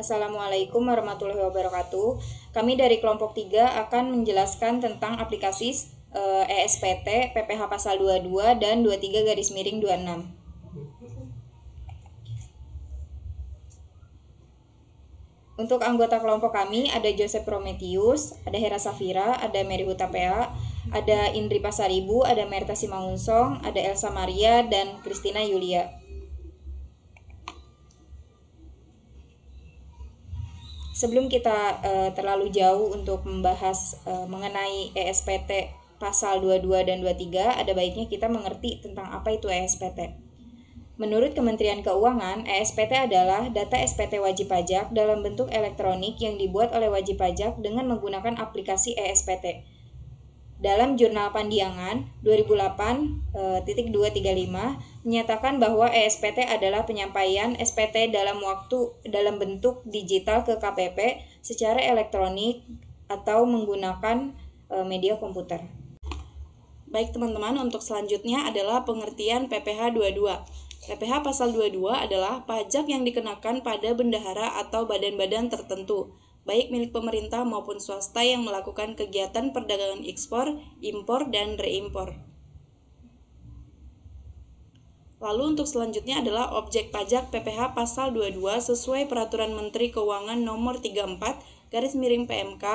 Assalamualaikum warahmatullahi wabarakatuh. Kami dari kelompok 3 akan menjelaskan tentang aplikasi ESPT, PPH pasal 22 dan 23/26. Untuk anggota kelompok kami ada Joseph Prometheus, ada Hera Safira, ada Mary Hutapea, ada Indri Pasaribu, ada Merta Simangunsong, ada Elsa Maria, dan Christina Yulia. Sebelum kita terlalu jauh untuk membahas mengenai ESPT pasal 22 dan 23, ada baiknya kita mengerti tentang apa itu ESPT. Menurut Kementerian Keuangan, ESPT adalah data SPT wajib pajak dalam bentuk elektronik yang dibuat oleh wajib pajak dengan menggunakan aplikasi ESPT. Dalam Jurnal Pandiangan 2008-235 menyatakan bahwa ESPT adalah penyampaian SPT dalam bentuk digital ke KPP secara elektronik atau menggunakan media komputer. Baik teman-teman, untuk selanjutnya adalah pengertian PPH 22. PPH pasal 22 adalah pajak yang dikenakan pada bendahara atau badan-badan tertentu, baik milik pemerintah maupun swasta yang melakukan kegiatan perdagangan ekspor, impor, dan reimpor. Lalu untuk selanjutnya adalah objek pajak PPH pasal 22 sesuai Peraturan Menteri Keuangan Nomor 34/PMK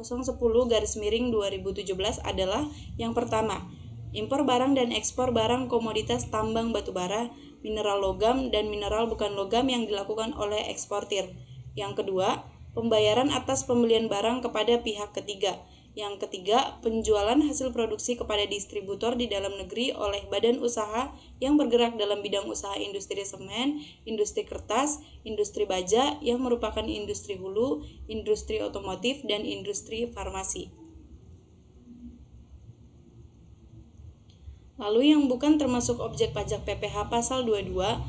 010/2017 adalah yang pertama, impor barang dan ekspor barang komoditas tambang batubara, mineral logam, dan mineral bukan logam yang dilakukan oleh eksportir. Yang kedua, pembayaran atas pembelian barang kepada pihak ketiga. Yang ketiga, penjualan hasil produksi kepada distributor di dalam negeri oleh badan usaha yang bergerak dalam bidang usaha industri semen, industri kertas, industri baja yang merupakan industri hulu, industri otomotif, dan industri farmasi. Lalu yang bukan termasuk objek pajak PPH pasal 22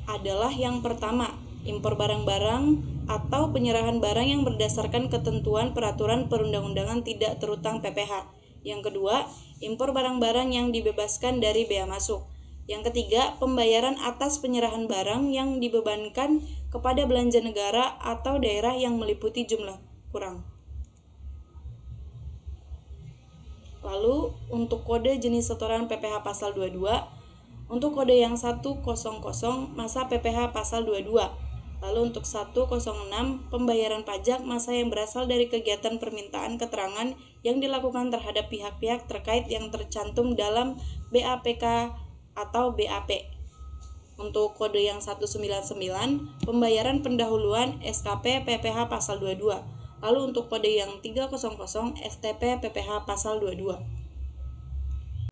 adalah yang pertama, impor barang-barang atau penyerahan barang yang berdasarkan ketentuan peraturan perundang-undangan tidak terutang PPH. Yang kedua, impor barang-barang yang dibebaskan dari bea masuk. Yang ketiga, pembayaran atas penyerahan barang yang dibebankan kepada belanja negara atau daerah yang meliputi jumlah kurang. Lalu untuk kode jenis setoran PPH pasal 22, untuk kode yang 100 masa PPH pasal 22. Lalu untuk 106 pembayaran pajak masa yang berasal dari kegiatan permintaan keterangan yang dilakukan terhadap pihak-pihak terkait yang tercantum dalam BAPK atau BAP. Untuk kode yang 199 pembayaran pendahuluan SKP PPH pasal 22. Lalu untuk kode yang 300 STP PPH pasal 22.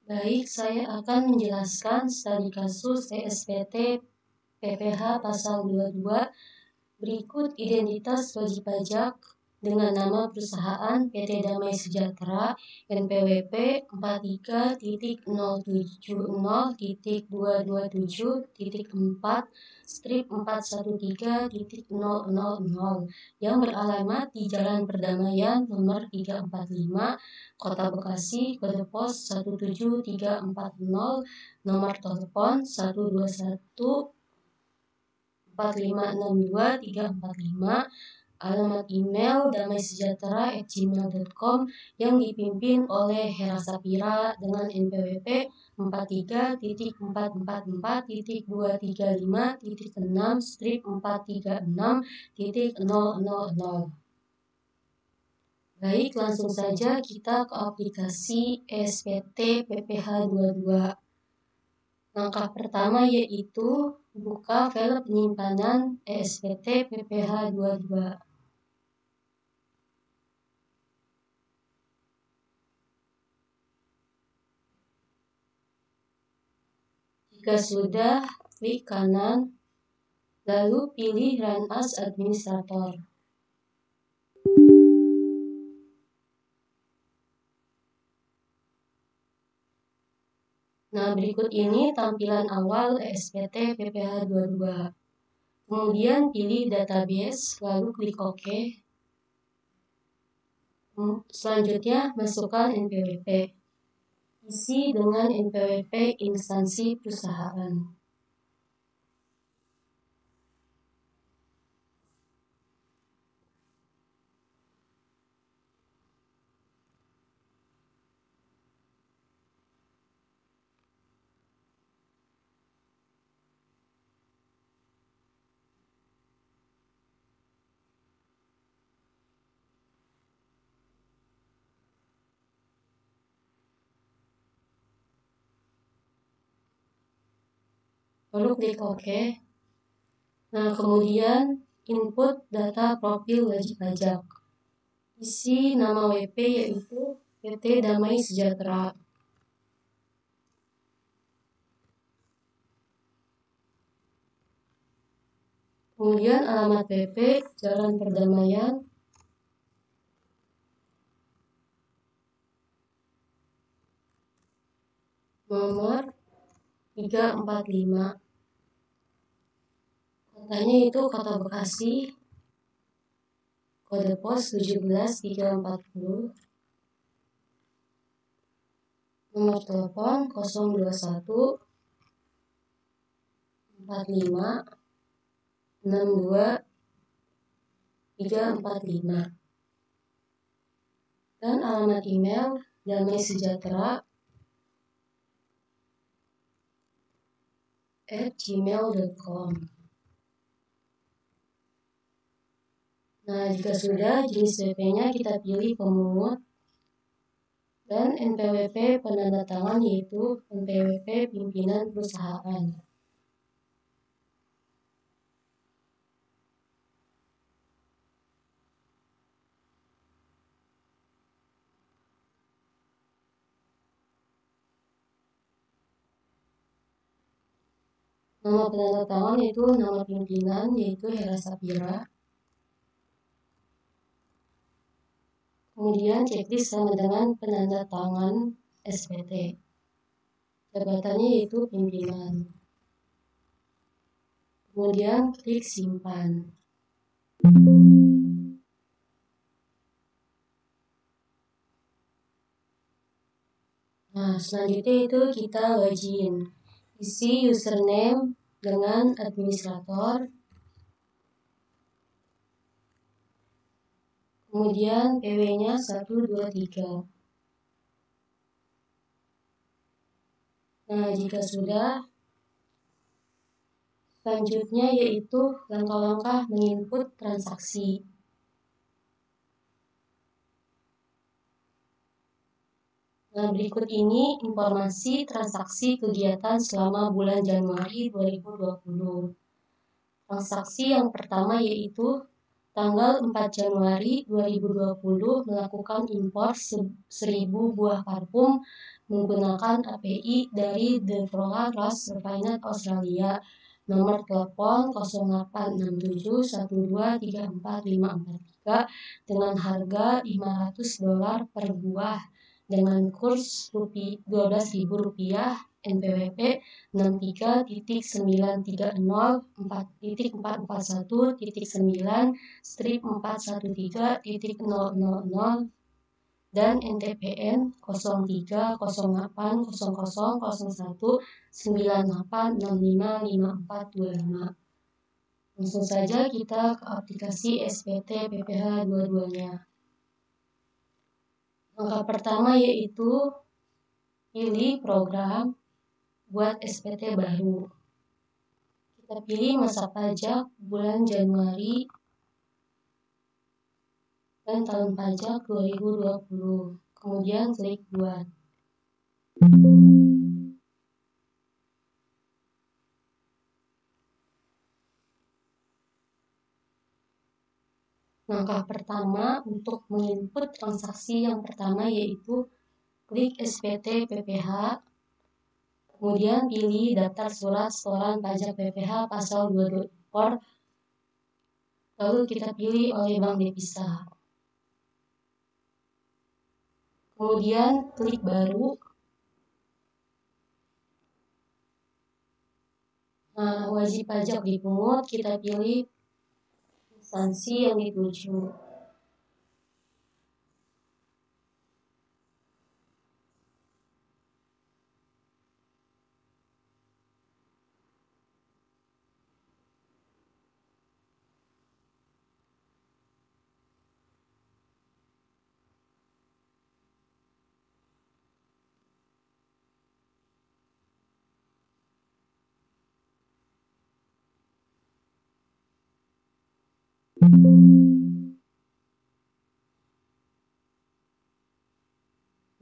Baik, saya akan menjelaskan studi kasus ESPT PPH pasal 22. Berikut identitas wajib pajak dengan nama perusahaan PT Damai Sejahtera NPWP 43.070.227.4/413.000 yang beralamat di Jalan Perdamaian nomor 345, Kota Bekasi, kode pos 17340, nomor telepon 121 4562-345, alamat email damaisejahtera@gmail.com yang dipimpin oleh Hera Safira dengan NPWP 43.445.235.6/436.000. Baik, langsung saja kita ke aplikasi ESPT PPH 22. Langkah pertama yaitu buka file penyimpanan ESPT PPH 22. Jika sudah, klik kanan, lalu pilih Run as Administrator. Nah, berikut ini tampilan awal ESPT PPH 22. Kemudian pilih database, lalu klik OK. Selanjutnya, masukkan NPWP. Isi dengan NPWP instansi perusahaan. lalu klik OK. Nah, kemudian input data profil wajib pajak. Isi nama WP yaitu PT Damai Sejahtera. Kemudian alamat PP Jalan Perdamaian, nomor 345. Kotanya itu Kota Bekasi, kode pos 17340, nomor telepon 021 45 62 345, dan alamat email damaisejahtera@gmail.com. Nah, jika sudah, jenis WP-nya kita pilih pemungut, dan NPWP penanda tangan yaitu NPWP pimpinan perusahaan. Nama penanda tangan yaitu nama pimpinan yaitu Hera Sapira. Kemudian checklist sama dengan penanda tangan SPT. Jabatannya yaitu pimpinan. Kemudian klik simpan. Nah, selanjutnya itu kita login. Isi username dengan administrator. Kemudian PW-nya 123. Nah, jika sudah, selanjutnya yaitu langkah-langkah menginput transaksi. Nah, berikut ini informasi transaksi kegiatan selama bulan Januari 2020. Transaksi yang pertama yaitu tanggal 4 Januari 2020 melakukan impor 1000 buah parfum menggunakan API dari The Flora Glass Refined Australia. Nomor telepon 086712345543 dengan harga $500 per buah dengan kurs Rp12.000, NPWP 63.9.441.9/413.000 dan NTPN 03080198655425. Langsung saja kita ke aplikasi SPT PPH dua-duanya. Langkah pertama yaitu pilih program buat SPT baru. Kita pilih masa pajak bulan Januari dan tahun pajak 2020. Kemudian klik buat. Langkah pertama untuk menginput transaksi yang pertama yaitu klik SPT PPH, kemudian pilih daftar surat setoran pajak PPH pasal 22 impor, lalu kita pilih oleh Bank Devisa. Kemudian klik baru. Nah, wajib pajak dipungut, kita pilih instansi yang dituju.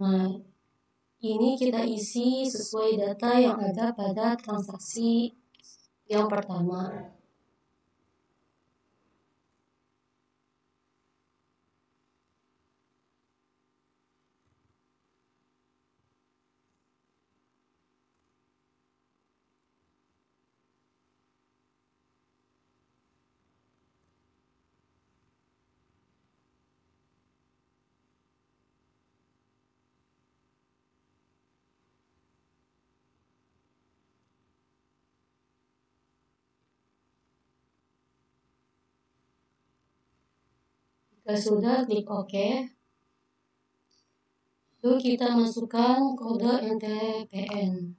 Nah, ini kita isi sesuai data yang ada pada transaksi Yang pertama, jika sudah klik OK. Lalu kita masukkan kode NTPN.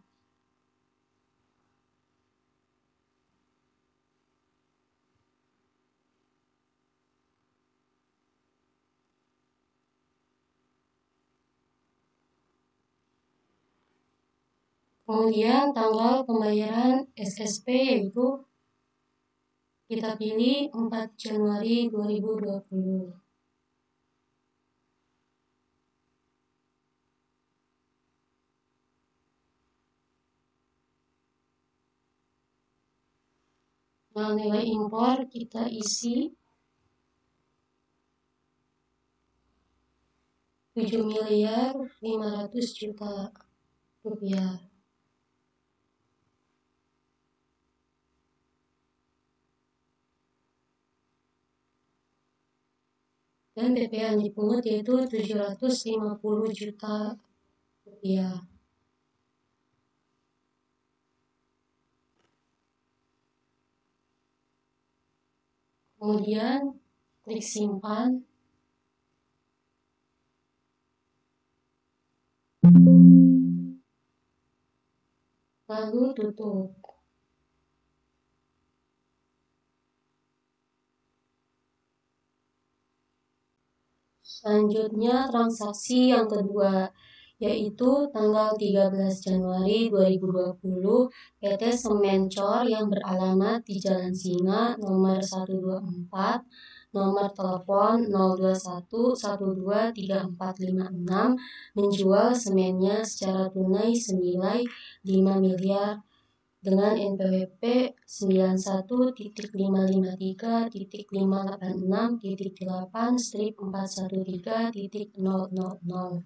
Kemudian tanggal pembayaran SSP yaitu kita pilih 4 Januari 2020. Nah, nilai impor kita isi 7.500.000.000 rupiah. Dan PP yang dipungut yaitu 750 juta rupiah. Kemudian klik simpan. Lalu tutup. Selanjutnya transaksi yang kedua, yaitu tanggal 13 Januari 2020 PT Semencor yang beralamat di Jalan Singa nomor 124, nomor telepon 021123456 menjual semennya secara tunai senilai 5 miliar dengan NPWP 91.586.8/413.000.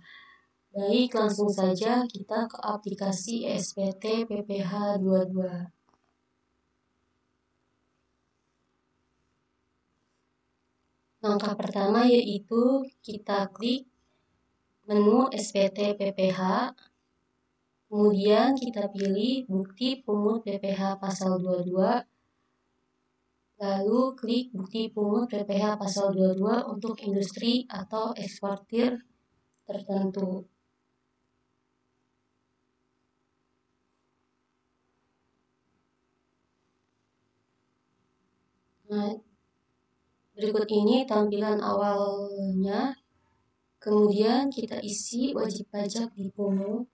Baik, langsung saja kita ke aplikasi SPT PPH 22. Langkah pertama yaitu kita klik menu SPT PPH. Kemudian kita pilih bukti pungut PPH pasal 22. Lalu klik bukti pungut PPH pasal 22 untuk industri atau eksportir tertentu. Nah, berikut ini tampilan awalnya. Kemudian kita isi wajib pajak dipungut.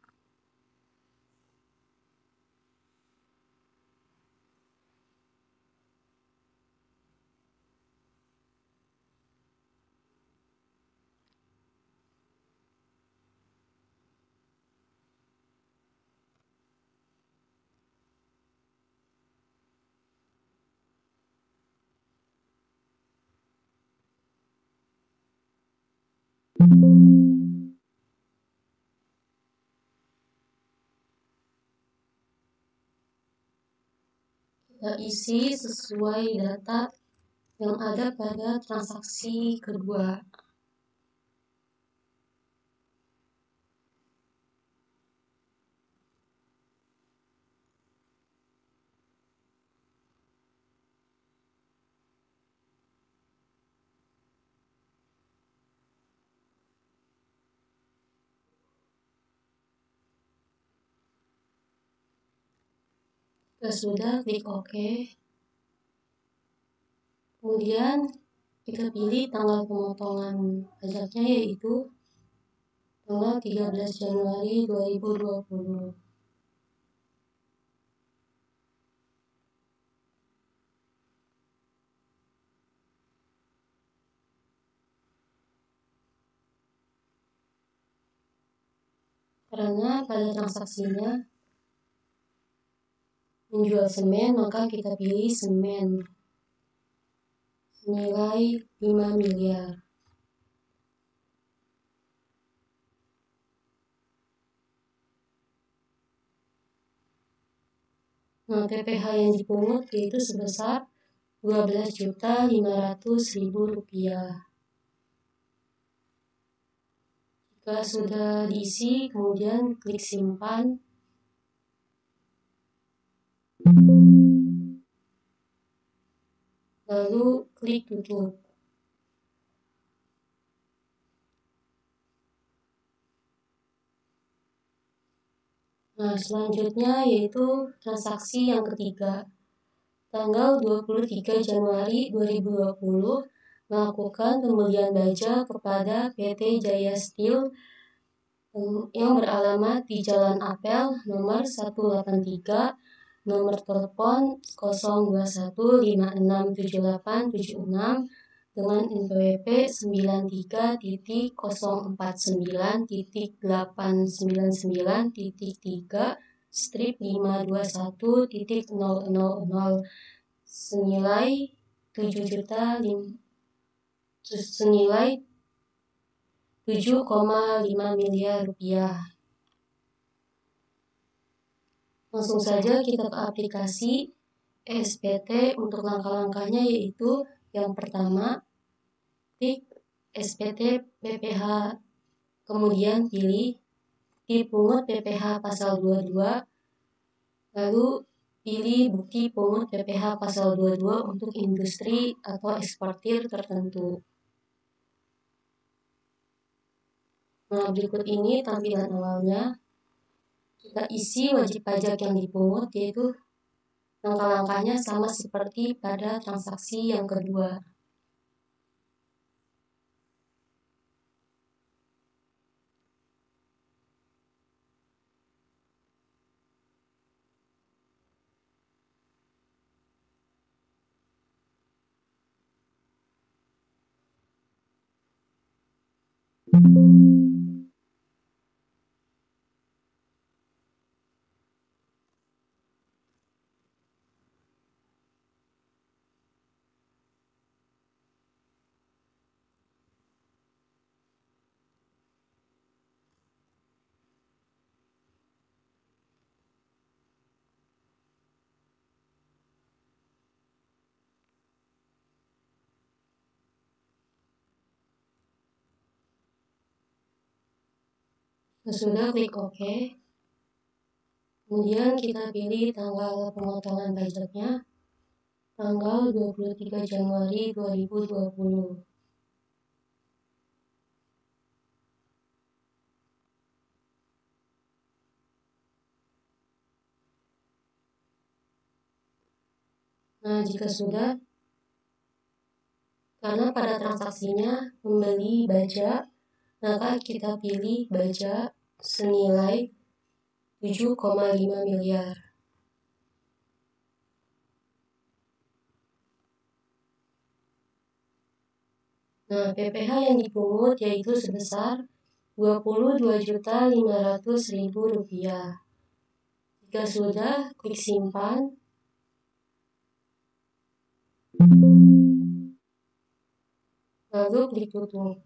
Kita isi sesuai data yang ada pada transaksi kedua. Jika sudah, klik OK. Kemudian kita pilih tanggal pemotongan pajaknya yaitu tanggal 13 Januari 2020. Karena pada transaksinya menjual semen, maka kita pilih semen senilai 5 miliar. Nah, PPh yang dipungut yaitu sebesar Rp12.500.000. Jika sudah diisi, kemudian klik simpan. Lalu klik tutup. Nah, selanjutnya yaitu transaksi yang ketiga. Tanggal 23 Januari 2020 melakukan pembelian baja kepada PT Jaya Steel yang beralamat di Jalan Apel nomor 183, nomor telepon 021567876 dengan NPWP 93.049.899.3 strip 521.000 senilai 7,5 miliar rupiah. Langsung saja kita ke aplikasi SPT. Untuk langkah-langkahnya yaitu yang pertama, klik SPT PPh, kemudian pilih dipungut PPh pasal 22, lalu pilih bukti pungut PPh pasal 22 untuk industri atau eksportir tertentu. Nah, berikut ini tampilan awalnya. Kita isi wajib pajak yang dipungut, yaitu langkah-langkahnya sama seperti pada transaksi yang kedua. Sudah, klik OK. Kemudian kita pilih tanggal pemotongan pajaknya, tanggal 23 Januari 2020. Nah, jika sudah, karena pada transaksinya membeli baja, maka kita pilih baja senilai 7,5 miliar. Nah, PPh yang dipungut yaitu sebesar Rp22.500.000. Jika sudah, klik simpan. Lalu klik tutup.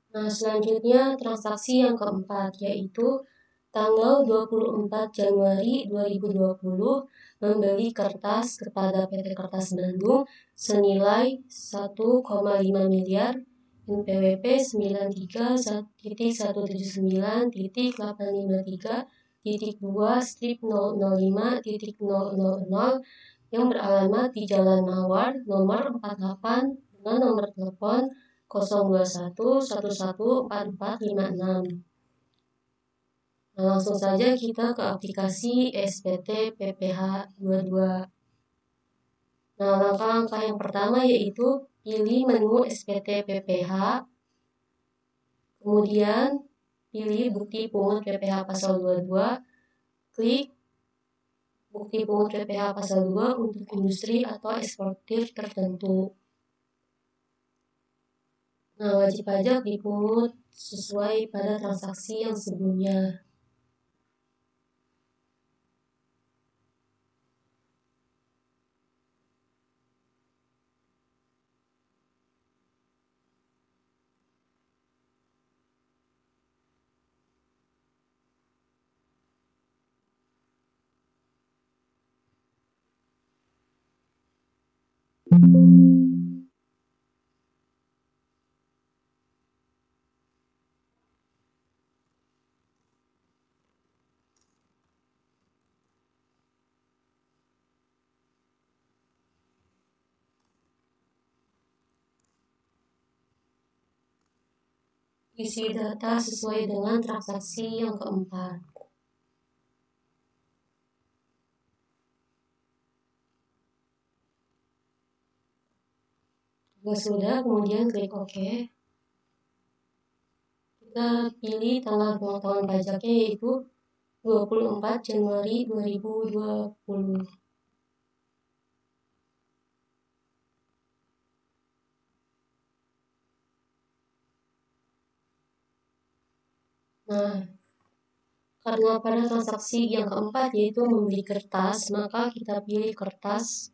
Nah, selanjutnya transaksi yang keempat, yaitu tanggal 24 Januari 2020 membeli kertas kepada PT Kertas Bandung senilai 1,5 miliar, NPWP 93.179.853.2 strip 005.000 yang beralamat di Jalan Mawar nomor 48 dengan nomor telepon 021114456. Nah, langsung saja kita ke aplikasi SPT PPh 22. Nah, langkah-langkah yang pertama yaitu pilih menu SPT PPh, kemudian pilih bukti pungut PPh pasal 22, klik bukti pungut PPh pasal 2 untuk industri atau eksportir tertentu. Nah, wajib pajak dipungut sesuai pada transaksi yang sebelumnya. Isi data sesuai dengan transaksi yang keempat. Jika sudah, kemudian klik OK. Kita pilih tanggal pemotongan pajaknya yaitu 24 Januari 2020. Nah, karena pada transaksi yang keempat yaitu membeli kertas, maka kita pilih kertas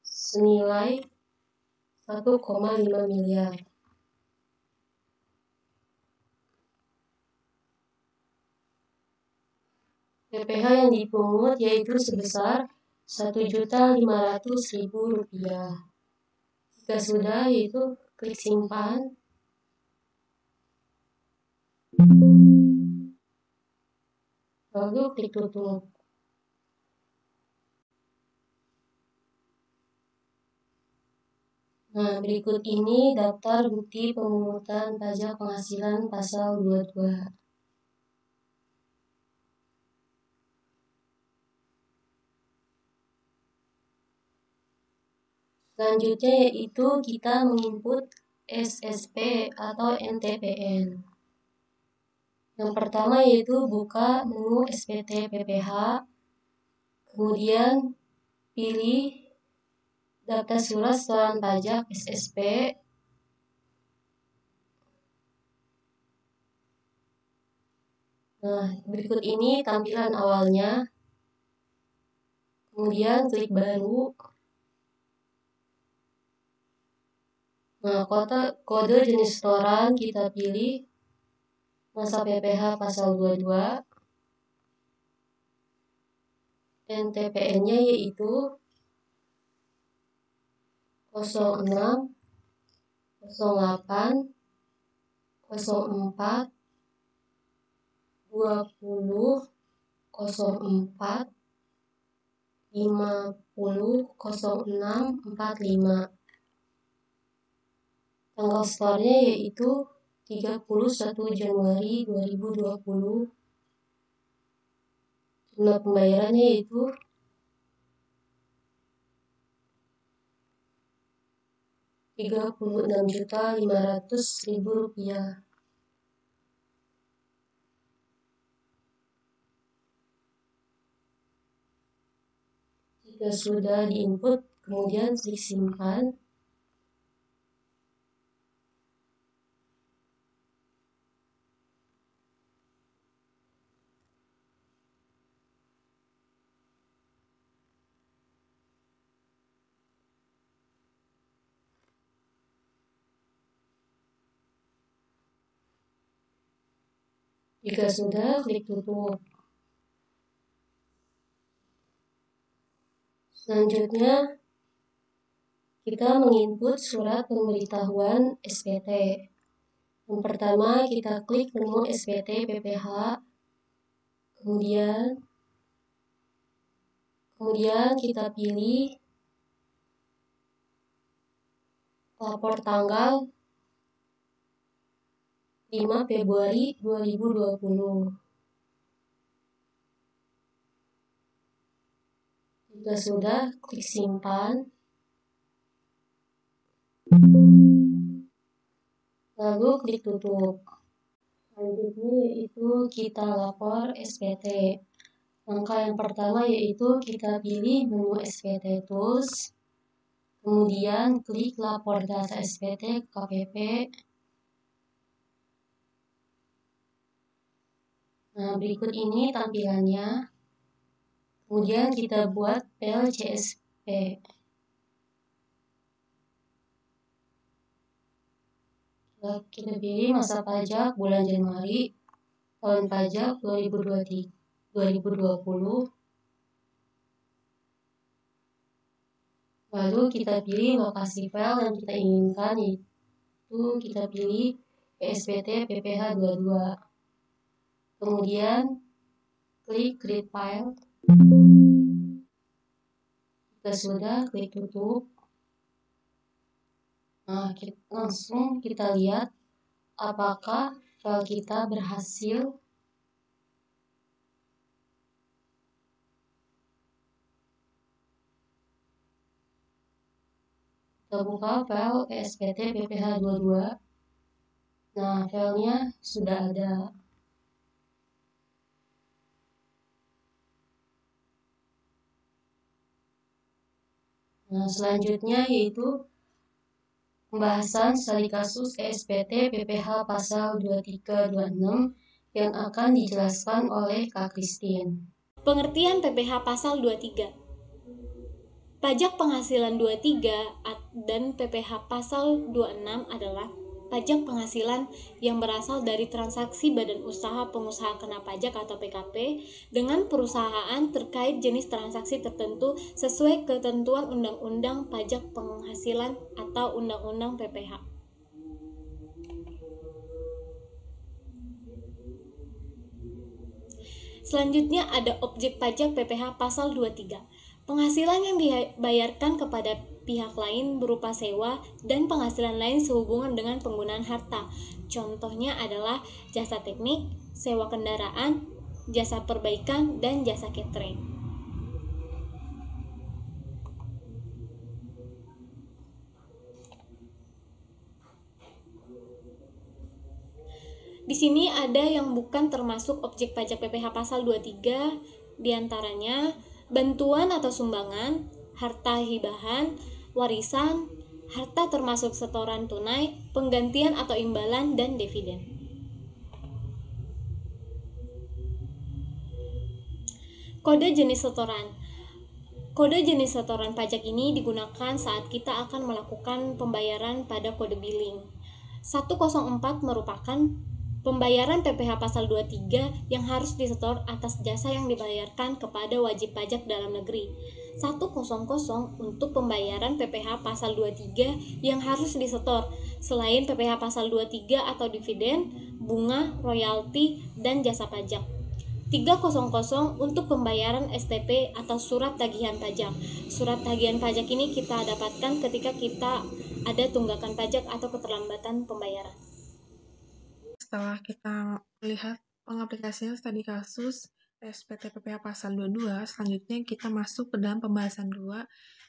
senilai 1,5 miliar. PPh yang dipungut yaitu sebesar Rp1.500.000. Jika sudah, yaitu klik simpan. Lalu klik tutup. Nah, berikut ini daftar bukti pemungutan pajak penghasilan pasal 22. Selanjutnya yaitu kita menginput SSP atau NTPN. Yang pertama yaitu buka menu SPT PPh, kemudian pilih daftar surat setoran pajak SSP. Nah, berikut ini tampilan awalnya. Kemudian klik baru. Nah, kode jenis setoran kita pilih masa PPh pasal 22. NTPN-nya yaitu 06 08 04 20 04 50 06 45. Tanggal setornya yaitu 31 Januari 2020. Jumlah pembayarannya yaitu Rp36.500.000. Jika sudah diinput, kemudian klik simpan. Jika sudah, klik tutup. Selanjutnya, kita menginput surat pemberitahuan SPT. Yang pertama, kita klik menu SPT PPh, kemudian kita pilih lapor tanggal 5 Februari 2020. Jika sudah, klik simpan. Lalu klik tutup. Selanjutnya yaitu kita lapor SPT. Langkah yang pertama yaitu kita pilih menu SPT Tools. Kemudian klik lapor data SPT KPP. Nah, berikut ini tampilannya. Kemudian kita buat file CSV. Kita pilih masa pajak bulan Januari, tahun pajak 2020. Lalu kita pilih lokasi file yang kita inginkan, yaitu kita pilih PSPT PPH 22. Kemudian klik create file. Jika sudah, klik tutup. Nah, langsung kita lihat apakah file kita berhasil. Kita buka file PSPT PPH 22. Nah, filenya sudah ada. Nah, selanjutnya yaitu pembahasan studi kasus ESPT PPH pasal 2326 yang akan dijelaskan oleh Kak Christine. Pengertian PPH pasal 23. Pajak penghasilan 23 dan PPH pasal 26 adalah pajak penghasilan yang berasal dari transaksi badan usaha pengusaha kena pajak atau PKP dengan perusahaan terkait jenis transaksi tertentu sesuai ketentuan Undang-Undang Pajak Penghasilan atau Undang-Undang PPH. Selanjutnya ada objek pajak PPH pasal 23. Penghasilan yang dibayarkan kepada pihak lain berupa sewa dan penghasilan lain sehubungan dengan penggunaan harta. Contohnya adalah jasa teknik, sewa kendaraan, jasa perbaikan, dan jasa catering. Di sini ada yang bukan termasuk objek pajak PPH pasal 23, diantaranya bantuan atau sumbangan, harta hibahan, warisan, harta termasuk setoran tunai, penggantian atau imbalan, dan dividen. Kode jenis setoran. Kode jenis setoran pajak ini digunakan saat kita akan melakukan pembayaran pada kode billing. 104 merupakan pembayaran PPH pasal 23 yang harus disetor atas jasa yang dibayarkan kepada wajib pajak dalam negeri. 100 untuk pembayaran PPH pasal 23 yang harus disetor selain PPH pasal 23 atau dividen, bunga, royalti, dan jasa pajak. 300 untuk pembayaran STP atau surat tagihan pajak. Surat tagihan pajak ini kita dapatkan ketika kita ada tunggakan pajak atau keterlambatan pembayaran. Setelah kita melihat pengaplikasian studi kasus SPT PPH pasal 22, selanjutnya kita masuk ke dalam pembahasan 2,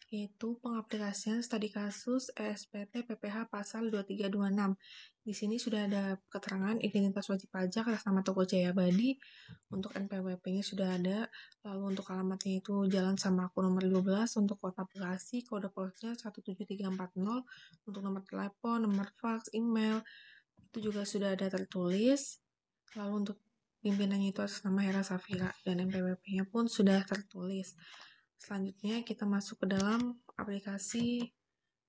yaitu pengaplikasian studi kasus SPT PPH pasal 2326. Di sini sudah ada keterangan identitas wajib pajak atas nama Toko Jaya Abadi, untuk NPWP-nya sudah ada, lalu untuk alamatnya itu Jalan Samaku nomor 12, untuk Kota Bekasi, kode posnya 17340, untuk nomor telepon, nomor fax, email, itu juga sudah ada tertulis. Lalu untuk pimpinannya itu atas nama Hera Safira dan NPWP-nya pun sudah tertulis. Selanjutnya kita masuk ke dalam aplikasi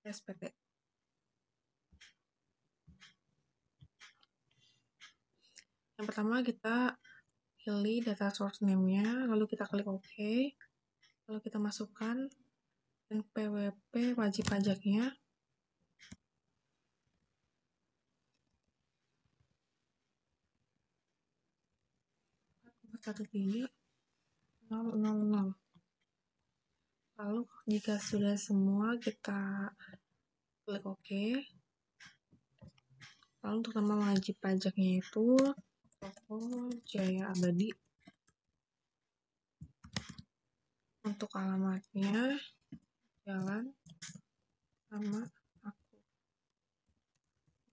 SPT. Yang pertama kita pilih data source name-nya, lalu kita klik OK, lalu kita masukkan NPWP wajib pajaknya. Ini 000. Lalu jika sudah semua kita klik OK. Lalu untuk nama wajib pajaknya itu Toko Jaya Abadi. Untuk alamatnya Jalan Sama Aku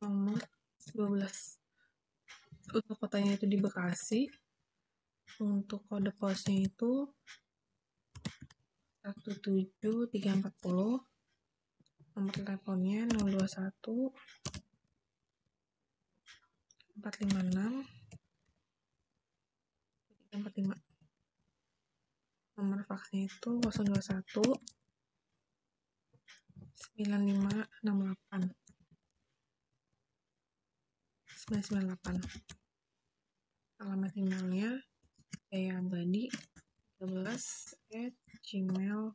nomor 12. Untuk kotanya itu di Bekasi. Untuk kode posnya itu 17340. Nomor teleponnya 021 456 345. Nomor faksnya itu 021 9568 998. Alamat emailnya jayabadi13@gmail.com.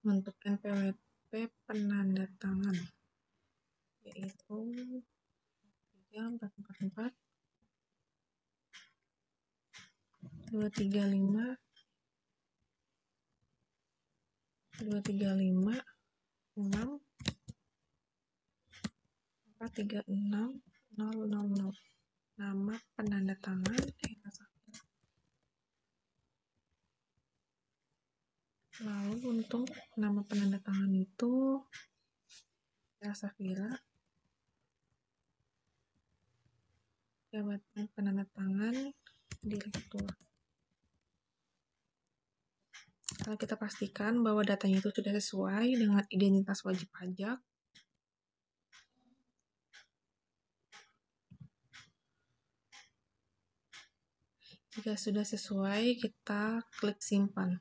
Untuk NPWP penandatangan yaitu 3444 235 6 436 000. Nama penandatangan Lalu untuk nama penandatangan itu Safira, jabatan penandatangan direktur. Kalau kita pastikan bahwa datanya itu sudah sesuai dengan identitas wajib pajak, jika sudah sesuai, kita klik simpan.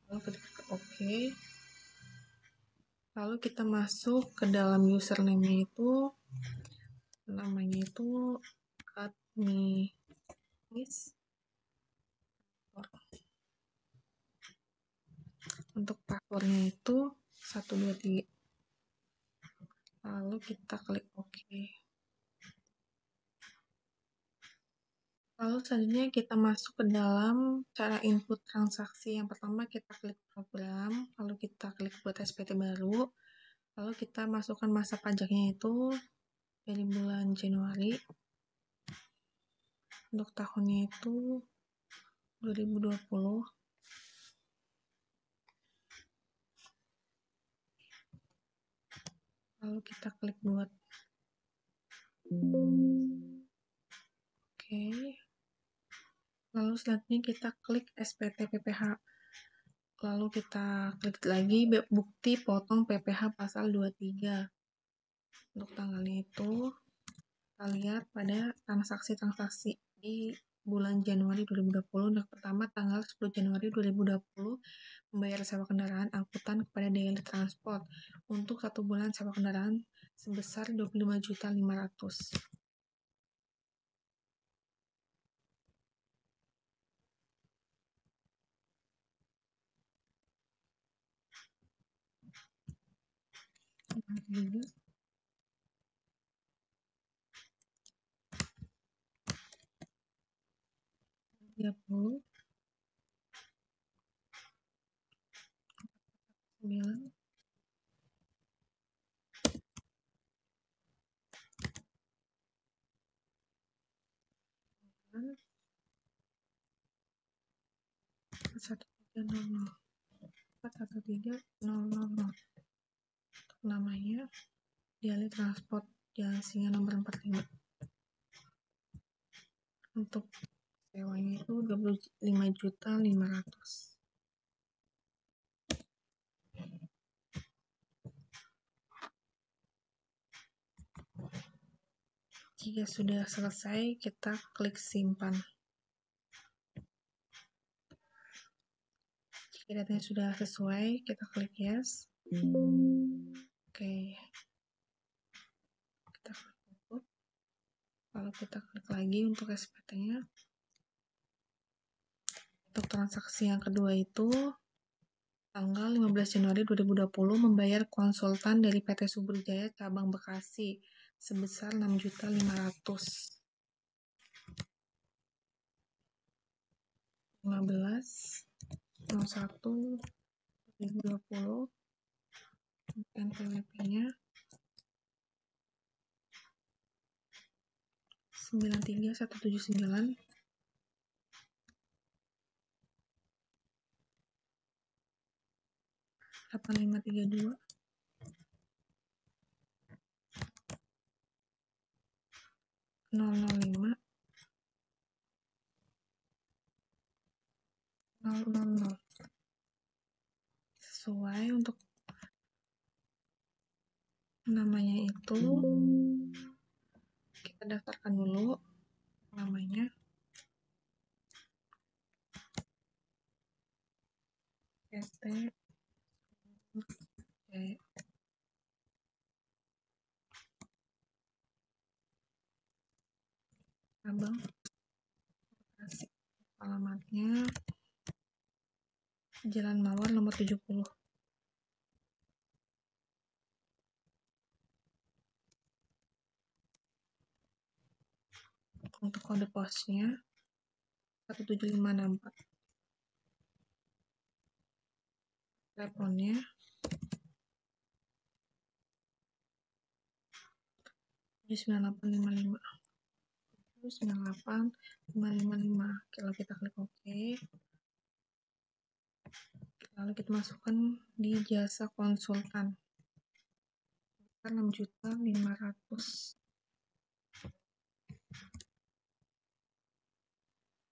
Lalu klik OK. Lalu kita masuk ke dalam username-nya itu, namanya itu admis. Untuk passwordnya itu 123. Lalu kita klik OK. Lalu selanjutnya kita masuk ke dalam cara input transaksi. Yang pertama kita klik program, lalu kita klik buat SPT baru, lalu kita masukkan masa pajaknya itu dari bulan Januari. Untuk tahunnya itu 2020. Lalu kita klik buat Oke. Lalu selanjutnya kita klik SPT PPH. Lalu kita klik lagi bukti potong PPH pasal 23. Untuk tanggalnya itu kita lihat pada transaksi-transaksi di bulan Januari 2020. Untuk pertama tanggal 10 Januari 2020 membayar sewa kendaraan angkutan kepada Daily Transport untuk 1 bulan sewa kendaraan sebesar 25.500.000. Juga 30 9 1300 41300. Untuk namanya Daily Transport Jalan Singa nomor 45. Untuk sewanya itu 25.500.000. Jika sudah selesai, kita klik simpan. Jika datanya sudah sesuai, kita klik yes. Oke. Kita klik tutup. Lalu kita klik lagi untuk SPT-nya. Untuk transaksi yang kedua itu tanggal 15 Januari 2020 membayar konsultan dari PT Subrujaya cabang Bekasi sebesar 6.500.000. 15/01/2020. NPWP-nya 93179. 8532 005 000. Sesuai untuk namanya itu kita daftarkan dulu namanya PT Jaya. Abang kasih alamatnya Jalan Mawar nomor 70. Untuk kode posnya 17564. Teleponnya 98555. 98555. Kalau kita klik OK, lalu kita masukkan di jasa konsultan 6.500.000.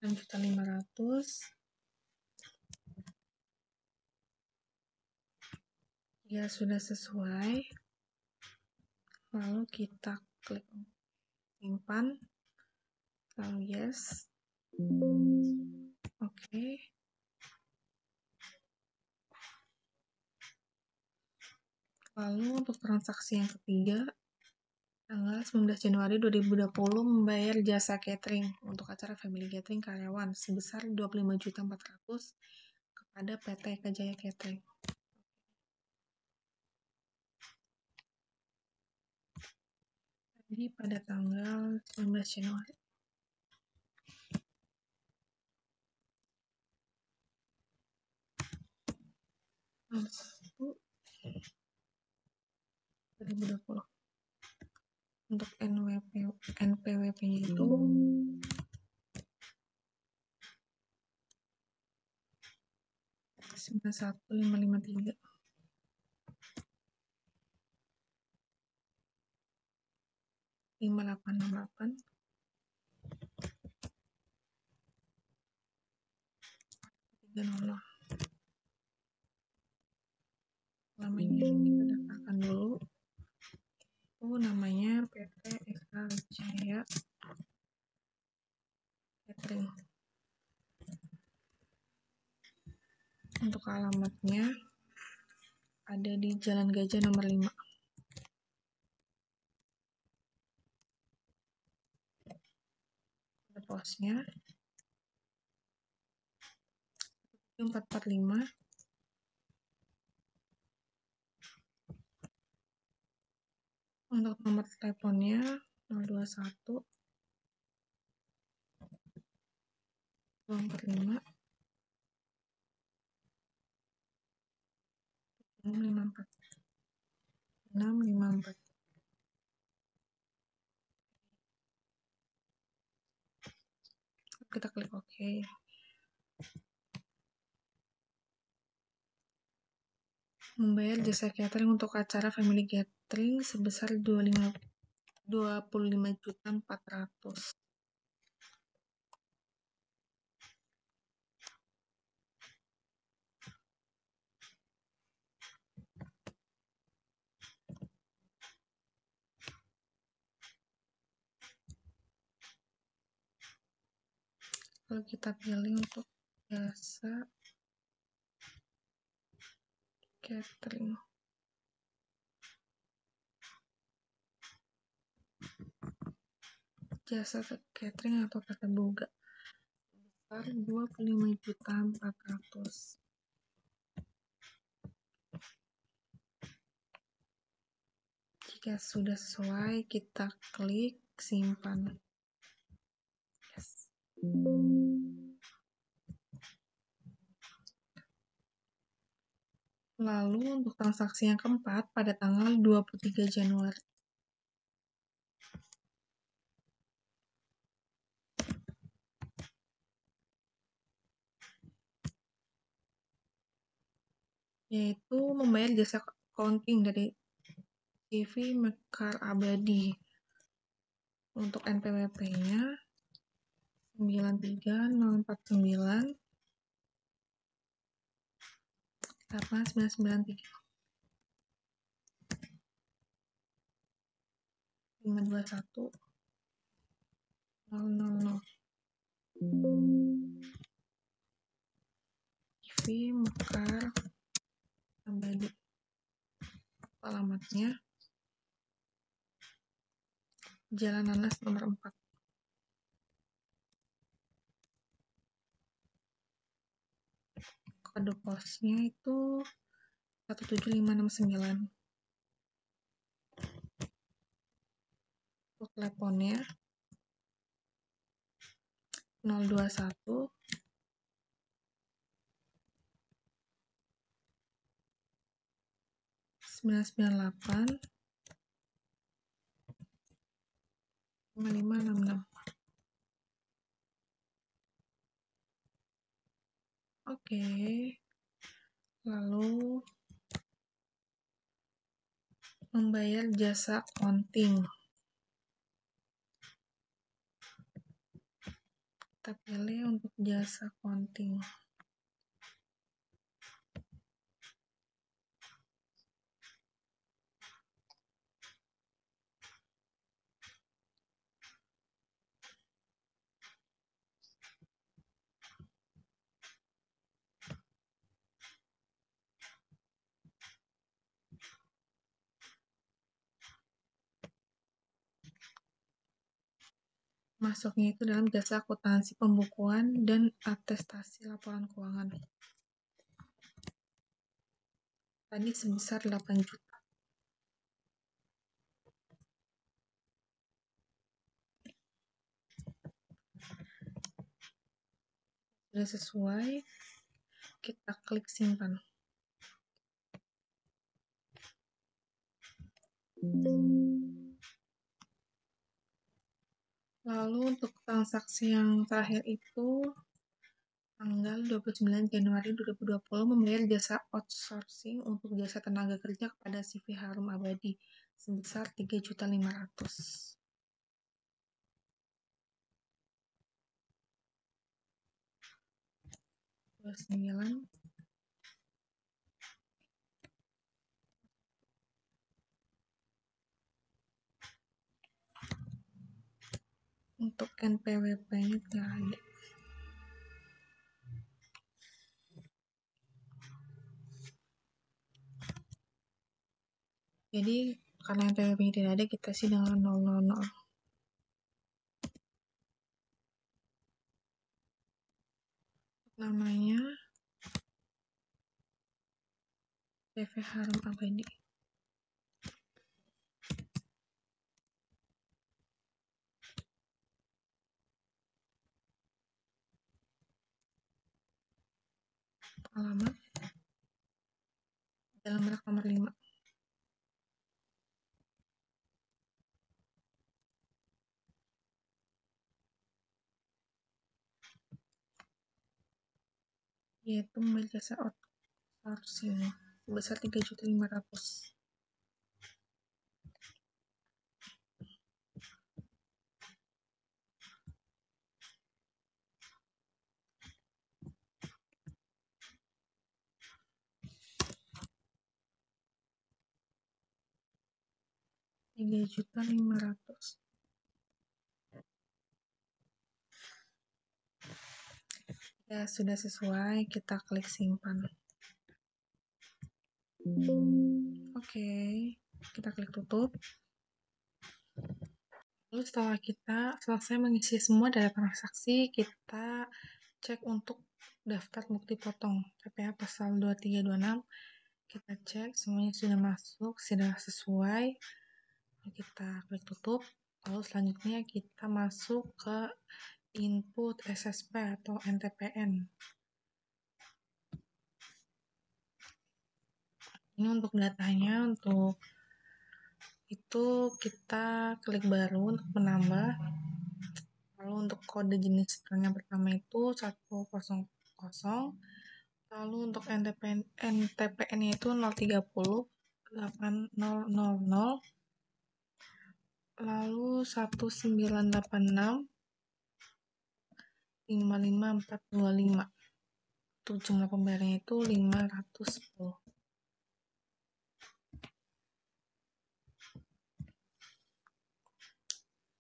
6.500.000. Jika sudah sesuai, lalu kita klik simpan, lalu yes, oke. Lalu untuk transaksi yang ketiga, tanggal 19 Januari 2020 membayar jasa catering untuk acara family gathering karyawan sebesar 25.400.000 kepada PT Eka Jaya Catering. Jadi pada tanggal 19 Januari. Untuk NPWP-nya itu 91553. 5868 300. Namanya kita daftarkan dulu. Itu namanya PT Eka Jaya Catering. Untuk alamatnya ada di Jalan Gajah nomor 5. Kode posnya 445. Untuk nomor teleponnya 021 245 654 654. Kita klik OK. Membayar jasa catering untuk acara family gathering sebesar 25.400.000. Lalu kita pilih untuk jasa catering. Jasa catering atau tata boga sebesar 25.400.000. Jika sudah sesuai, kita klik simpan. Yes. Lalu untuk transaksi yang keempat pada tanggal 23 Januari. yaitu membayar jasa accounting dari CV Mekar Abadi. Untuk NPWP-nya 93049 8993 521 000 CV Mekar Abadi. Alamatnya Jalan Nanas nomor 4. Kode posnya itu 17569. Untuk teleponnya 021 998 5566. Oke. Lalu membayar jasa accounting. Kita pilih untuk jasa accounting. Masuknya itu dalam jasa akuntansi pembukuan dan atestasi laporan keuangan. Tadi sebesar 8 juta. Sudah sesuai, kita klik simpan. Lalu untuk transaksi yang terakhir itu tanggal 29 Januari 2020 membayar jasa outsourcing untuk jasa tenaga kerja kepada CV Harum Abadi sebesar 3.500.000. 29 untuk NPWP-nya tidak ada. Jadi karena NPWP-nya tidak ada, kita isi dengan 000. Namanya CV Harum Abadi. Alamat Jalan Merak nomor 5. Yaitu membayar jasa outsourcing sebesar 3.500.000. Ya, sudah sesuai, kita klik simpan. Oke, kita klik tutup. Lalu setelah kita selesai mengisi semua data transaksi, kita cek untuk daftar bukti potong PPh pasal 2326. Kita cek semuanya sudah masuk, sudah sesuai. Kita klik tutup. Lalu selanjutnya kita masuk ke input SSP atau NTPN. Ini untuk datanya, untuk itu kita klik baru untuk menambah. Lalu untuk kode jenis yang pertama itu 100, Lalu untuk NTPN-nya itu 030 8000, lalu 1986 55425. Untuk jumlah pembayarannya itu 510.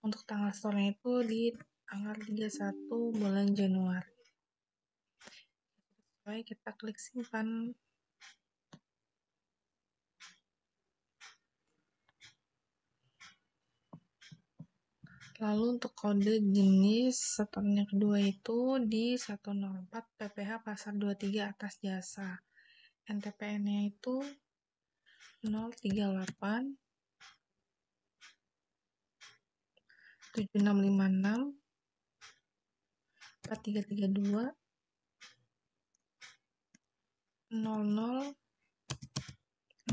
Untuk tanggal store-nya itu di tanggal 31 bulan Januari. Baik, kita klik simpan. Lalu untuk kode jenis setoran yang kedua itu di 104 PPh pasal 23 atas jasa. NTPN-nya itu 038 7656 4332 00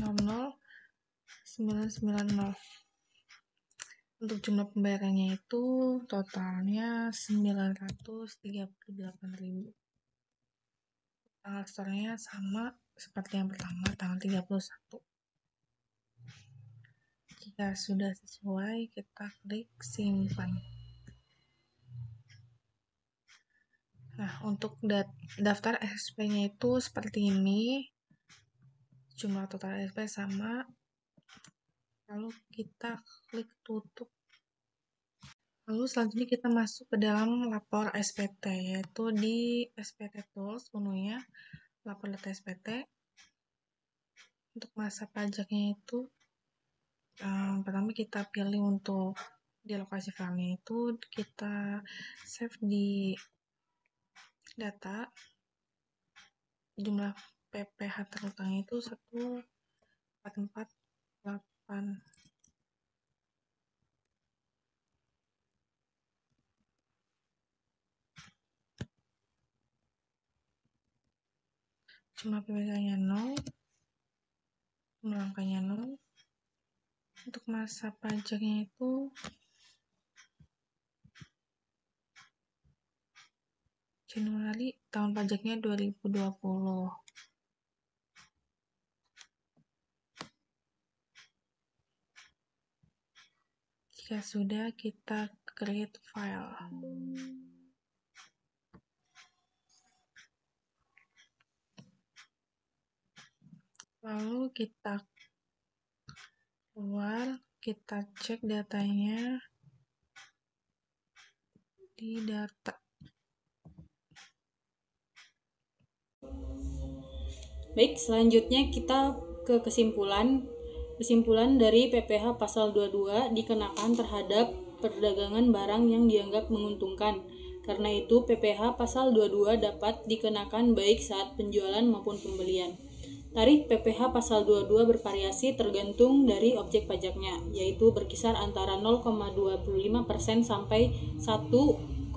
00 990. Untuk jumlah pembayarannya itu totalnya 938.000. Tanggal store-nya sama seperti yang pertama, tanggal 31. Jika sudah sesuai, kita klik simpan. Nah, untuk daftar SP-nya itu seperti ini. Jumlah total SP sama. Lalu kita klik tutup. Lalu selanjutnya kita masuk ke dalam lapor SPT, yaitu di SPT Tools menunya lapor data SPT. Untuk masa pajaknya itu pertama kita pilih untuk di lokasi filenya itu kita save di data. Jumlah PPh terutangnya itu 1448. Jumlah PPh-nya 0, jumlah angkanya 0. Untuk masa pajaknya itu Januari, tahun pajaknya 2020. Jika sudah, kita create file. Lalu kita keluar, kita cek datanya di data. Baik, selanjutnya kita ke kesimpulan. Kesimpulan dari PPh pasal 22 dikenakan terhadap perdagangan barang yang dianggap menguntungkan. Karena itu, PPh pasal 22 dapat dikenakan baik saat penjualan maupun pembelian. Tarif PPh pasal 22 bervariasi tergantung dari objek pajaknya, yaitu berkisar antara 0,25% sampai 1,5%.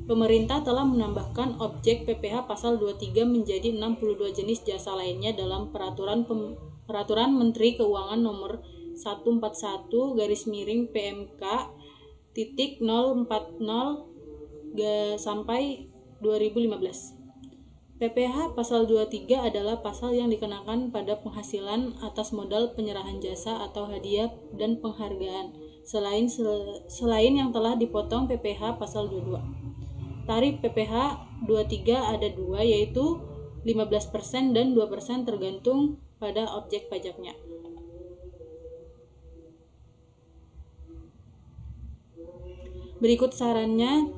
Pemerintah telah menambahkan objek PPh pasal 23 menjadi 62 jenis jasa lainnya dalam Peraturan Menteri Keuangan nomor 141/PMK.040 sampai 2015. PPh pasal 23 adalah pasal yang dikenakan pada penghasilan atas modal penyerahan jasa atau hadiah dan penghargaan, selain yang telah dipotong PPh pasal 22. Tarif PPh 23 ada dua, yaitu 15% dan 2% tergantung pada objek pajaknya. Berikut sarannya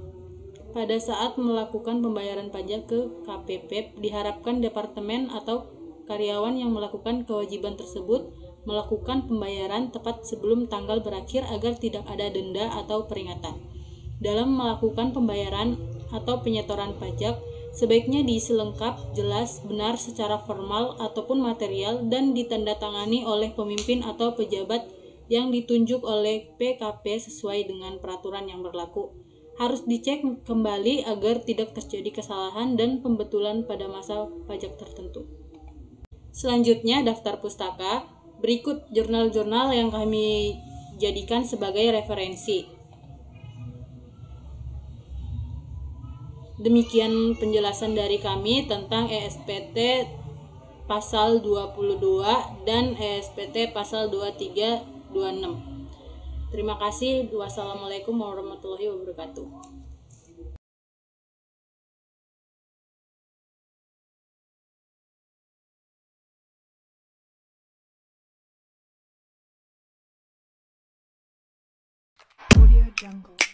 pada saat melakukan pembayaran pajak ke KPP, diharapkan departemen atau karyawan yang melakukan kewajiban tersebut melakukan pembayaran tepat sebelum tanggal berakhir agar tidak ada denda atau peringatan. Dalam melakukan pembayaran atau penyetoran pajak, sebaiknya diisi lengkap, jelas, benar secara formal ataupun material dan ditandatangani oleh pemimpin atau pejabat yang ditunjuk oleh PKP sesuai dengan peraturan yang berlaku. Harus dicek kembali agar tidak terjadi kesalahan dan pembetulan pada masa pajak tertentu. Selanjutnya, daftar pustaka. Berikut jurnal-jurnal yang kami jadikan sebagai referensi. Demikian penjelasan dari kami tentang ESPT pasal 22 dan ESPT pasal 2326. Terima kasih. Wassalamualaikum warahmatullahi wabarakatuh. Audio Jungle.